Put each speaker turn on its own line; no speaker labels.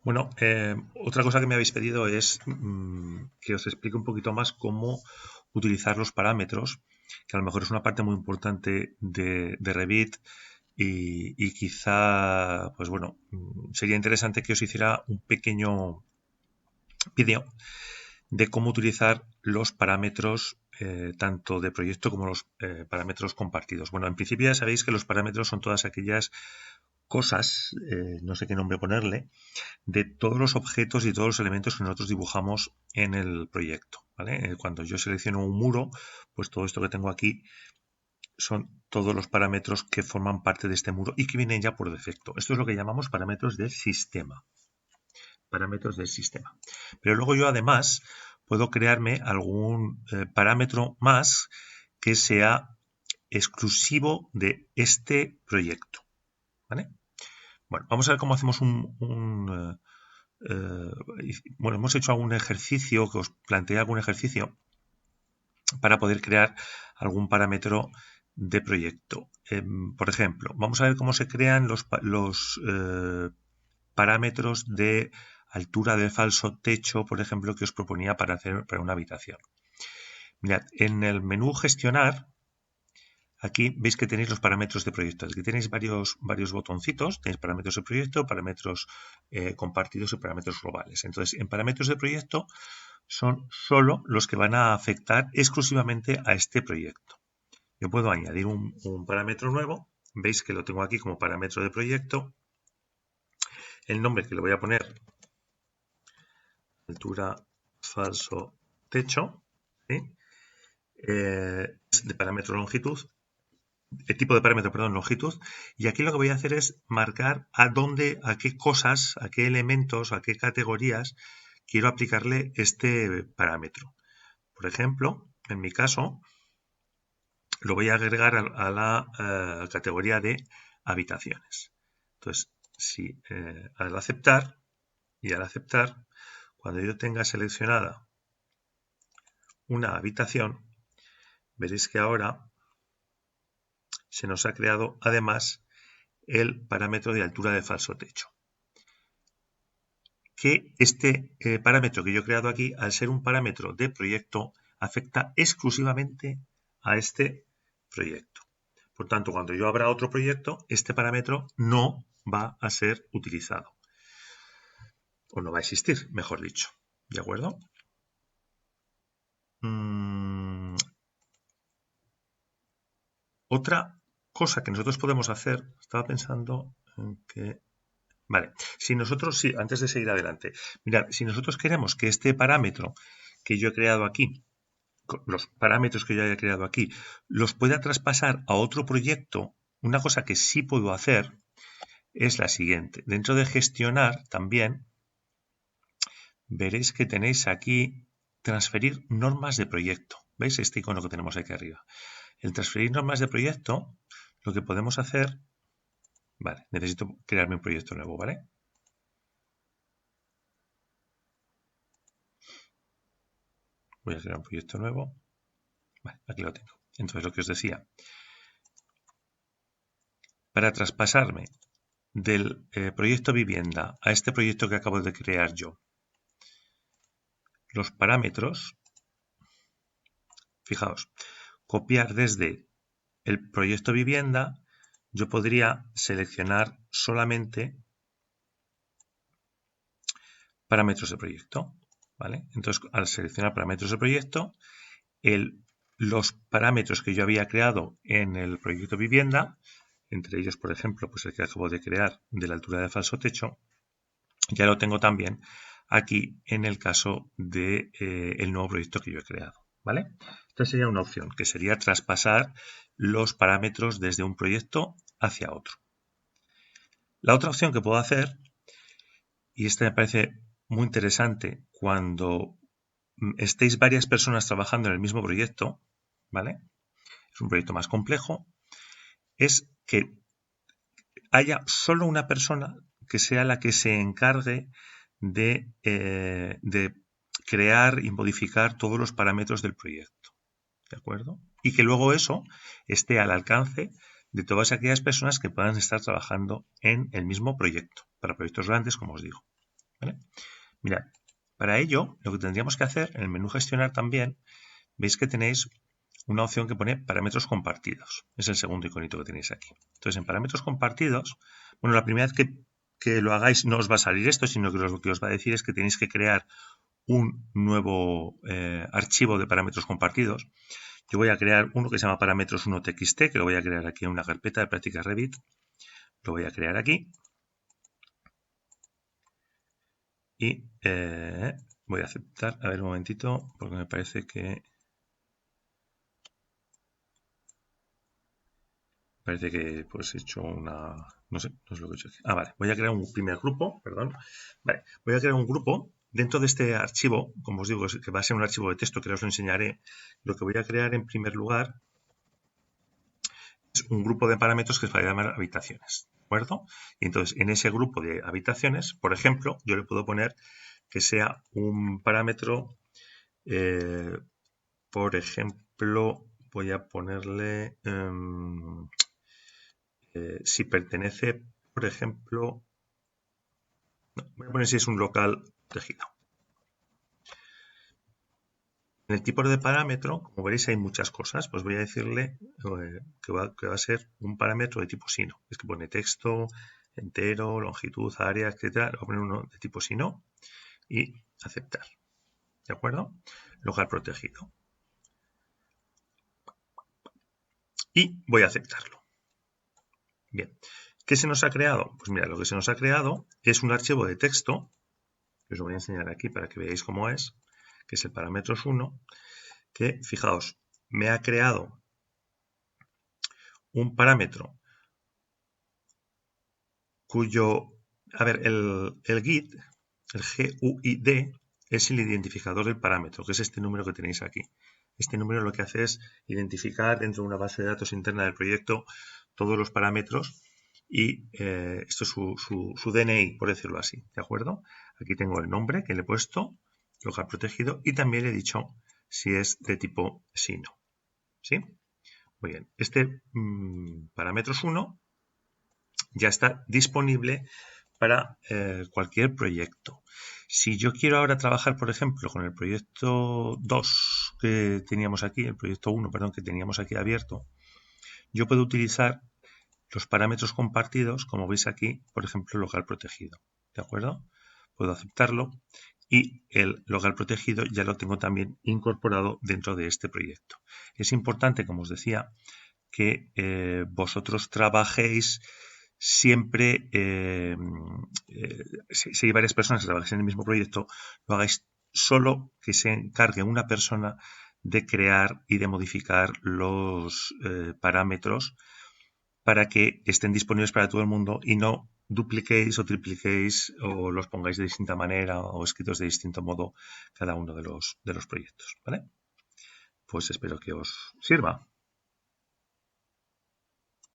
Bueno, otra cosa que me habéis pedido es que os explique un poquito más cómo utilizar los parámetros, que a lo mejor es una parte muy importante de Revit y quizá, pues bueno, sería interesante que os hiciera un pequeño vídeo de cómo utilizar los parámetros tanto de proyecto como los parámetros compartidos. Bueno, en principio ya sabéis que los parámetros son todas aquellas cosas, no sé qué nombre ponerle, de todos los objetos y todos los elementos que nosotros dibujamos en el proyecto, ¿vale? Cuando yo selecciono un muro, pues todo esto que tengo aquí son todos los parámetros que forman parte de este muro y que vienen ya por defecto. Esto es lo que llamamos parámetros del sistema. Parámetros del sistema. Pero luego yo además puedo crearme algún parámetro más que sea exclusivo de este proyecto, ¿vale? Bueno, vamos a ver cómo hacemos bueno, hemos hecho algún ejercicio, que os planteé algún ejercicio para poder crear algún parámetro de proyecto. Por ejemplo, vamos a ver cómo se crean los parámetros de altura de falso techo, por ejemplo, que os proponía para hacer para una habitación. Mirad, en el menú gestionar, aquí veis que tenéis los parámetros de proyecto. Aquí tenéis varios botoncitos, tenéis parámetros de proyecto, parámetros compartidos y parámetros globales. Entonces, en parámetros de proyecto son solo los que van a afectar exclusivamente a este proyecto. Yo puedo añadir un parámetro nuevo, veis que lo tengo aquí como parámetro de proyecto, el nombre que le voy a poner, altura falso techo, ¿sí? De parámetro longitud, el tipo de parámetro, perdón, longitud, y aquí lo que voy a hacer es marcar a dónde, a qué cosas, a qué elementos, a qué categorías quiero aplicarle este parámetro. Por ejemplo, en mi caso, lo voy a agregar a la categoría de habitaciones. Entonces, si al aceptar, cuando yo tenga seleccionada una habitación, veréis que ahora se nos ha creado además el parámetro de altura de falso techo. Que este parámetro que yo he creado aquí, al ser un parámetro de proyecto, afecta exclusivamente a este proyecto. Por tanto, cuando yo abra otro proyecto, este parámetro no va a ser utilizado. O no va a existir, mejor dicho. ¿De acuerdo? Otra cosa que nosotros podemos hacer, estaba pensando en que... Vale, si nosotros, sí, antes de seguir adelante, mirad, si nosotros queremos que este parámetro que yo he creado aquí, los parámetros que yo haya creado aquí, los pueda traspasar a otro proyecto, una cosa que sí puedo hacer es la siguiente. Dentro de gestionar también veréis que tenéis aquí transferir normas de proyecto. ¿Veis este icono que tenemos aquí arriba? El transferir normas de proyecto, lo que podemos hacer... Vale, necesito crearme un proyecto nuevo, ¿vale? Voy a crear un proyecto nuevo. Vale, aquí lo tengo. Entonces, lo que os decía, para traspasarme del proyecto vivienda a este proyecto que acabo de crear yo, los parámetros, fijaos, copiar desde el proyecto vivienda, yo podría seleccionar solamente parámetros de proyecto, ¿vale? Entonces, al seleccionar parámetros de proyecto, los parámetros que yo había creado en el proyecto vivienda, entre ellos, por ejemplo, pues el que acabo de crear de la altura de falso techo, ya lo tengo también aquí en el caso de el nuevo proyecto que yo he creado, ¿vale? Esta sería una opción, que sería traspasar los parámetros desde un proyecto hacia otro. La otra opción que puedo hacer, y esta me parece muy interesante cuando estéis varias personas trabajando en el mismo proyecto, ¿vale? Es un proyecto más complejo, es que haya solo una persona que sea la que se encargue de crear y modificar todos los parámetros del proyecto, ¿de acuerdo? Y que luego eso esté al alcance de todas aquellas personas que puedan estar trabajando en el mismo proyecto, para proyectos grandes, como os digo. ¿vale? Mirad, para ello, lo que tendríamos que hacer en el menú gestionar también, veis que tenéis una opción que pone parámetros compartidos. Es el segundo iconito que tenéis aquí. Entonces, en parámetros compartidos, bueno, la primera vez que lo hagáis no os va a salir esto, sino que lo que os va a decir es que tenéis que crear un nuevo archivo de parámetros compartidos. Yo voy a crear uno que se llama parámetros1txt, que lo voy a crear aquí en una carpeta de prácticas Revit. Lo voy a crear aquí. Y voy a aceptar. A ver un momentito, porque me parece que... Parece que pues he hecho una... No sé, no es lo que he hecho aquí. Ah, vale. Voy a crear un primer grupo, perdón. Vale, voy a crear un grupo. Dentro de este archivo, como os digo, que va a ser un archivo de texto que os lo enseñaré, lo que voy a crear en primer lugar es un grupo de parámetros que se va a llamar habitaciones, ¿de acuerdo? Y entonces, en ese grupo de habitaciones, por ejemplo, yo le puedo poner que sea un parámetro, por ejemplo, voy a ponerle si pertenece, por ejemplo, voy a poner si es un local protegido. En el tipo de parámetro, como veréis, hay muchas cosas. Pues voy a decirle que va a ser un parámetro de tipo sino. Es que pone texto, entero, longitud, área, etcétera. Voy a poner uno de tipo sino y aceptar. ¿De acuerdo? Local protegido. Y voy a aceptarlo. Bien. ¿Qué se nos ha creado? Pues mira, lo que se nos ha creado es un archivo de texto, que os lo voy a enseñar aquí para que veáis cómo es, que es el parámetros 1, que, fijaos, me ha creado un parámetro cuyo, a ver, el GUID, el GUID, es el identificador del parámetro, que es este número que tenéis aquí. Este número lo que hace es identificar dentro de una base de datos interna del proyecto todos los parámetros y esto es su DNI, por decirlo así, ¿de acuerdo? Aquí tengo el nombre que le he puesto, local protegido, y también le he dicho si es de tipo sino, ¿sí? Muy bien, este parámetros 1 ya está disponible para cualquier proyecto. Si yo quiero ahora trabajar, por ejemplo, con el proyecto 2 que teníamos aquí, el proyecto 1, perdón, que teníamos aquí abierto, yo puedo utilizar los parámetros compartidos, como veis aquí, por ejemplo, local protegido. ¿De acuerdo? Puedo aceptarlo y el local protegido ya lo tengo también incorporado dentro de este proyecto. Es importante, como os decía, que vosotros trabajéis siempre, si hay varias personas que trabajan en el mismo proyecto, lo hagáis solo que se encargue una persona de crear y de modificar los parámetros para que estén disponibles para todo el mundo y no dupliquéis o tripliquéis o los pongáis de distinta manera o escritos de distinto modo cada uno de los proyectos, ¿vale? Pues espero que os sirva.